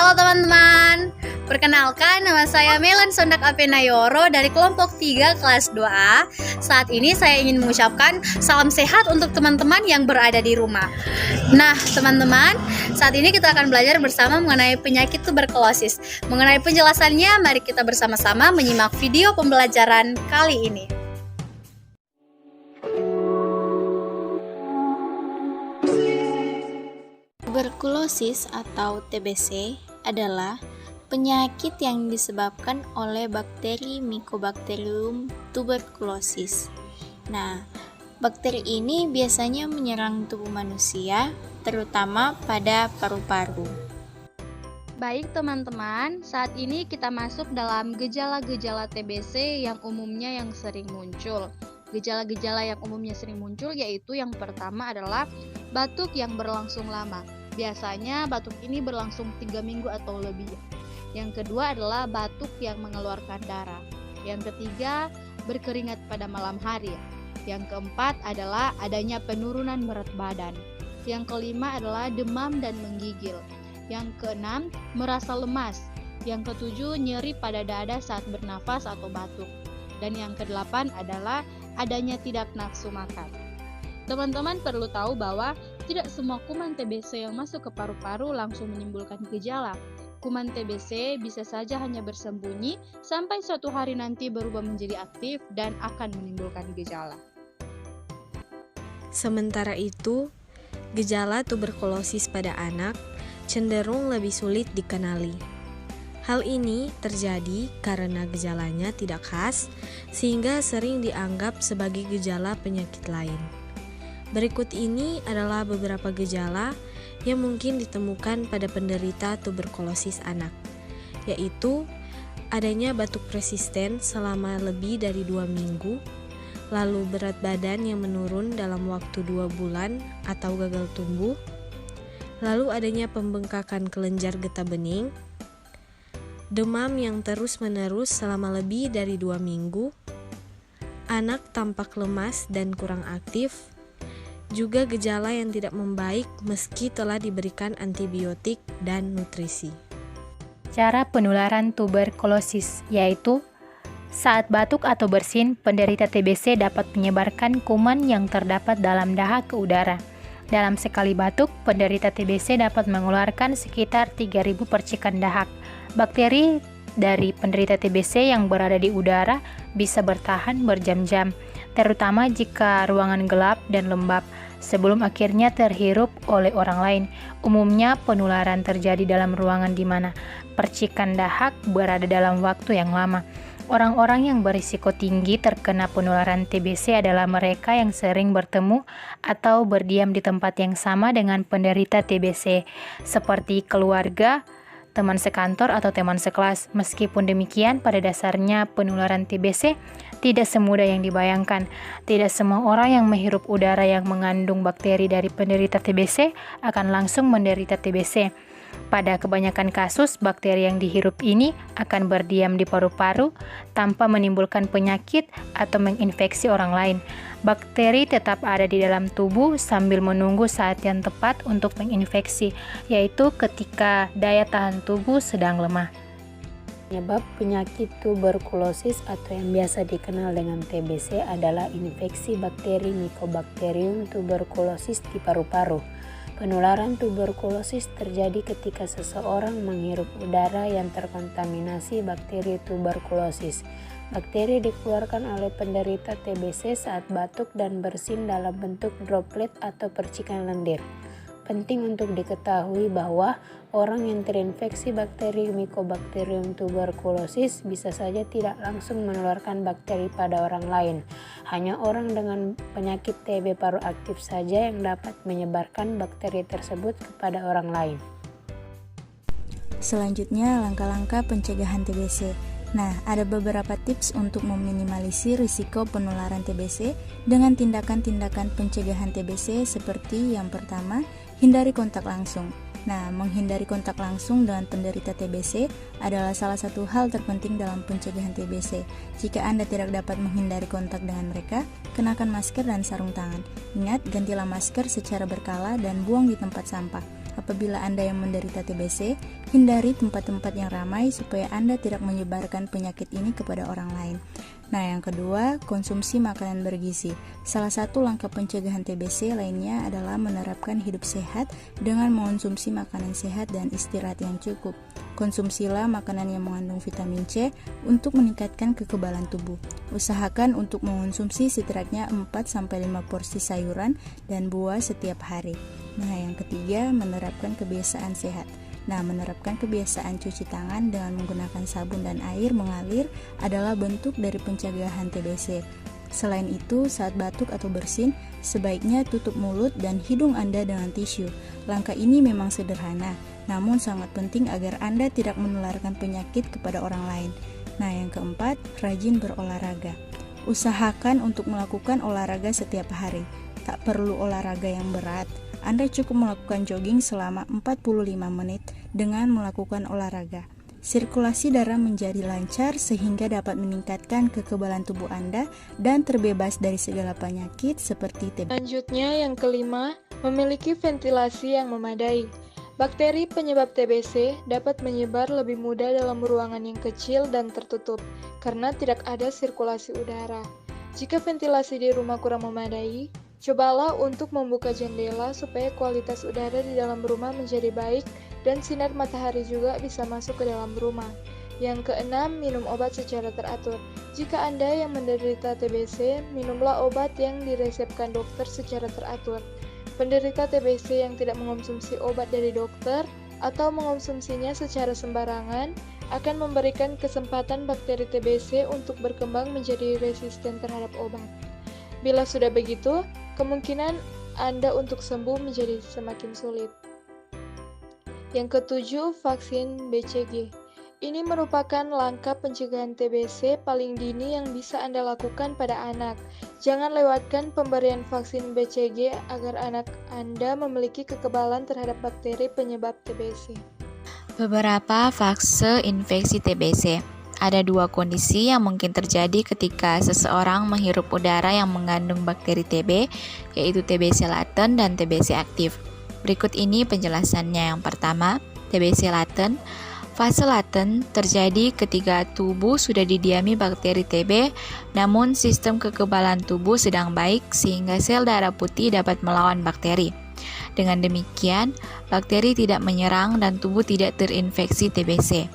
Halo teman-teman, perkenalkan nama saya Melan Sondak Apenayoro dari kelompok 3 kelas 2A. Saat ini saya ingin mengucapkan salam sehat untuk teman-teman yang berada di rumah. Nah teman-teman, saat ini kita akan belajar bersama mengenai penyakit tuberkulosis. Mengenai penjelasannya, mari kita bersama-sama menyimak video pembelajaran kali ini. Tuberkulosis atau TBC adalah penyakit yang disebabkan oleh bakteri Mycobacterium tuberculosis. Nah, bakteri ini biasanya menyerang tubuh manusia, terutama pada paru-paru. Baik teman-teman, saat ini kita masuk dalam gejala-gejala TBC yang umumnya yang sering muncul. Gejala-gejala yang umumnya sering muncul yaitu yang pertama adalah batuk yang berlangsung lama. Biasanya batuk ini berlangsung 3 minggu atau lebih. Yang kedua adalah batuk yang mengeluarkan darah. Yang ketiga, berkeringat pada malam hari. Yang keempat adalah adanya penurunan berat badan. Yang kelima adalah demam dan menggigil. Yang keenam, merasa lemas. Yang ketujuh, nyeri pada dada saat bernafas atau batuk. Dan yang kedelapan adalah adanya tidak nafsu makan. Teman-teman perlu tahu bahwa tidak semua kuman TBC yang masuk ke paru-paru langsung menimbulkan gejala. Kuman TBC bisa saja hanya bersembunyi sampai suatu hari nanti berubah menjadi aktif dan akan menimbulkan gejala. Sementara itu, gejala tuberkulosis pada anak cenderung lebih sulit dikenali. Hal ini terjadi karena gejalanya tidak khas, sehingga sering dianggap sebagai gejala penyakit lain. Berikut ini adalah beberapa gejala yang mungkin ditemukan pada penderita tuberkulosis anak, yaitu adanya batuk persisten selama lebih dari 2 minggu, lalu berat badan yang menurun dalam waktu 2 bulan atau gagal tumbuh, lalu adanya pembengkakan kelenjar getah bening, demam yang terus-menerus selama lebih dari 2 minggu, anak tampak lemas dan kurang aktif, juga gejala yang tidak membaik meski telah diberikan antibiotik dan nutrisi. Cara penularan tuberkulosis yaitu saat batuk atau bersin, penderita TBC dapat menyebarkan kuman yang terdapat dalam dahak ke udara. Dalam sekali batuk, penderita TBC dapat mengeluarkan sekitar 3.000 percikan dahak. Bakteri dari penderita TBC yang berada di udara bisa bertahan berjam-jam, terutama jika ruangan gelap dan lembab, sebelum akhirnya terhirup oleh orang lain. Umumnya penularan terjadi dalam ruangan di mana percikan dahak berada dalam waktu yang lama. Orang-orang yang berisiko tinggi terkena penularan TBC adalah mereka yang sering bertemu atau berdiam di tempat yang sama dengan penderita TBC, seperti keluarga, teman sekantor atau teman sekelas. Meskipun demikian, pada dasarnya penularan TBC tidak semudah yang dibayangkan. Tidak semua orang yang menghirup udara yang mengandung bakteri dari penderita TBC akan langsung menderita TBC. Pada kebanyakan kasus, bakteri yang dihirup ini akan berdiam di paru-paru tanpa menimbulkan penyakit atau menginfeksi orang lain. Bakteri tetap ada di dalam tubuh sambil menunggu saat yang tepat untuk menginfeksi, yaitu ketika daya tahan tubuh sedang lemah. Penyebab penyakit tuberkulosis atau yang biasa dikenal dengan TBC adalah infeksi bakteri Mycobacterium tuberculosis di paru-paru. Penularan tuberkulosis terjadi ketika seseorang menghirup udara yang terkontaminasi bakteri tuberkulosis. Bakteri dikeluarkan oleh penderita TBC saat batuk dan bersin dalam bentuk droplet atau percikan lendir. Penting untuk diketahui bahwa orang yang terinfeksi bakteri Mycobacterium tuberculosis bisa saja tidak langsung menularkan bakteri pada orang lain. Hanya orang dengan penyakit TB paru aktif saja yang dapat menyebarkan bakteri tersebut kepada orang lain. Selanjutnya, langkah-langkah pencegahan TBC. Nah, ada beberapa tips untuk meminimalisir risiko penularan TBC dengan tindakan-tindakan pencegahan TBC seperti yang pertama, hindari kontak langsung. Nah, menghindari kontak langsung dengan penderita TBC adalah salah satu hal terpenting dalam pencegahan TBC. Jika Anda tidak dapat menghindari kontak dengan mereka, kenakan masker dan sarung tangan. Ingat, gantilah masker secara berkala dan buang di tempat sampah. apabila Anda yang menderita TBC, hindari tempat-tempat yang ramai supaya Anda tidak menyebarkan penyakit ini kepada orang lain. Nah, yang kedua, konsumsi makanan bergizi. Salah satu langkah pencegahan TBC lainnya adalah menerapkan hidup sehat dengan mengonsumsi makanan sehat dan istirahat yang cukup. Konsumsilah makanan yang mengandung vitamin C untuk meningkatkan kekebalan tubuh. Usahakan untuk mengonsumsi setidaknya 4-5 porsi sayuran dan buah setiap hari. Nah, yang ketiga, menerapkan kebiasaan sehat. Nah, menerapkan kebiasaan cuci tangan dengan menggunakan sabun dan air mengalir adalah bentuk dari pencegahan TBC. Selain itu, saat batuk atau bersin, sebaiknya tutup mulut dan hidung Anda dengan tisu. Langkah ini memang sederhana, namun sangat penting agar Anda tidak menularkan penyakit kepada orang lain. Nah, yang keempat, rajin berolahraga. Usahakan untuk melakukan olahraga setiap hari. Tak perlu olahraga yang berat. Anda cukup melakukan jogging selama 45 menit dengan melakukan olahraga. Sirkulasi darah menjadi lancar sehingga dapat meningkatkan kekebalan tubuh Anda dan terbebas dari segala penyakit seperti TBC. Selanjutnya, yang kelima, memiliki ventilasi yang memadai. Bakteri penyebab TBC dapat menyebar lebih mudah dalam ruangan yang kecil dan tertutup karena tidak ada sirkulasi udara. Jika ventilasi di rumah kurang memadai, cobalah untuk membuka jendela supaya kualitas udara di dalam rumah menjadi baik dan sinar matahari juga bisa masuk ke dalam rumah. Yang keenam, minum obat secara teratur. Jika Anda yang menderita TBC, minumlah obat yang diresepkan dokter secara teratur. Penderita TBC yang tidak mengonsumsi obat dari dokter atau mengonsumsinya secara sembarangan akan memberikan kesempatan bakteri TBC untuk berkembang menjadi resisten terhadap obat. Bila sudah begitu, kemungkinan Anda untuk sembuh menjadi semakin sulit. Yang ketujuh, vaksin BCG. Ini merupakan langkah pencegahan TBC paling dini yang bisa Anda lakukan pada anak. Jangan lewatkan pemberian vaksin BCG agar anak Anda memiliki kekebalan terhadap bakteri penyebab TBC. Beberapa fase infeksi TBC. Ada dua kondisi yang mungkin terjadi ketika seseorang menghirup udara yang mengandung bakteri TB, yaitu TBC laten dan TBC aktif. Berikut ini penjelasannya. Yang pertama, TBC laten. Fase laten terjadi ketika tubuh sudah didiami bakteri TB, namun sistem kekebalan tubuh sedang baik sehingga sel darah putih dapat melawan bakteri. Dengan demikian, bakteri tidak menyerang dan tubuh tidak terinfeksi TBC.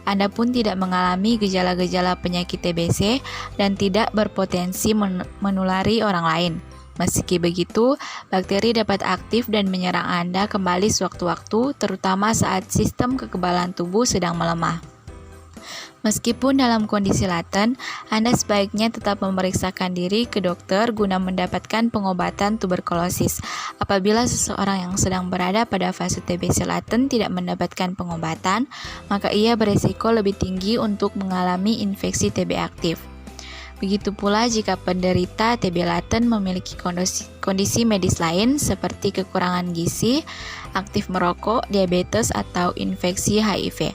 Anda pun tidak mengalami gejala-gejala penyakit TBC dan tidak berpotensi menulari orang lain. Meski begitu, bakteri dapat aktif dan menyerang Anda kembali sewaktu-waktu, terutama saat sistem kekebalan tubuh sedang melemah. Meskipun dalam kondisi laten, Anda sebaiknya tetap memeriksakan diri ke dokter guna mendapatkan pengobatan tuberkulosis. Apabila seseorang yang sedang berada pada fase TBC laten tidak mendapatkan pengobatan, maka ia beresiko lebih tinggi untuk mengalami infeksi TB aktif. Begitu pula jika penderita TB laten memiliki kondisi medis lain seperti kekurangan gizi, aktif merokok, diabetes, atau infeksi HIV.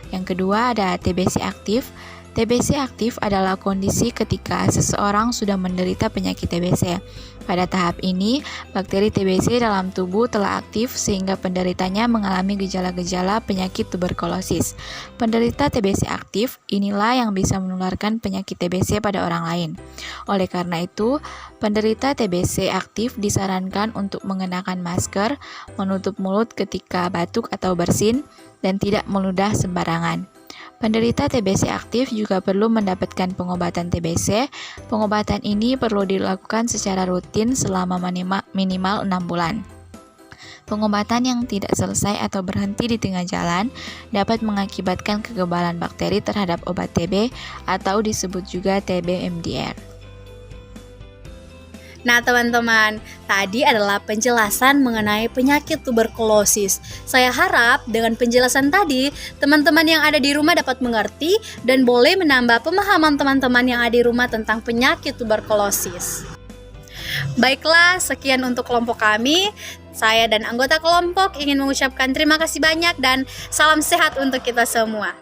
Yang kedua ada TBC aktif. TBC aktif adalah kondisi ketika seseorang sudah menderita penyakit TBC. Pada tahap ini, bakteri TBC dalam tubuh telah aktif sehingga penderitanya mengalami gejala-gejala penyakit tuberkulosis. Penderita TBC aktif inilah yang bisa menularkan penyakit TBC pada orang lain. Oleh karena itu, penderita TBC aktif disarankan untuk mengenakan masker, menutup mulut ketika batuk atau bersin, dan tidak meludah sembarangan. Penderita TBC aktif juga perlu mendapatkan pengobatan TBC. Pengobatan ini perlu dilakukan secara rutin selama minimal 6 bulan. Pengobatan yang tidak selesai atau berhenti di tengah jalan dapat mengakibatkan kekebalan bakteri terhadap obat TB atau disebut juga TB MDR. Nah teman-teman, tadi adalah penjelasan mengenai penyakit tuberkulosis. Saya harap dengan penjelasan tadi, teman-teman yang ada di rumah dapat mengerti dan boleh menambah pemahaman teman-teman yang ada di rumah tentang penyakit tuberkulosis. Baiklah, sekian untuk kelompok kami. Saya dan anggota kelompok ingin mengucapkan terima kasih banyak dan salam sehat untuk kita semua.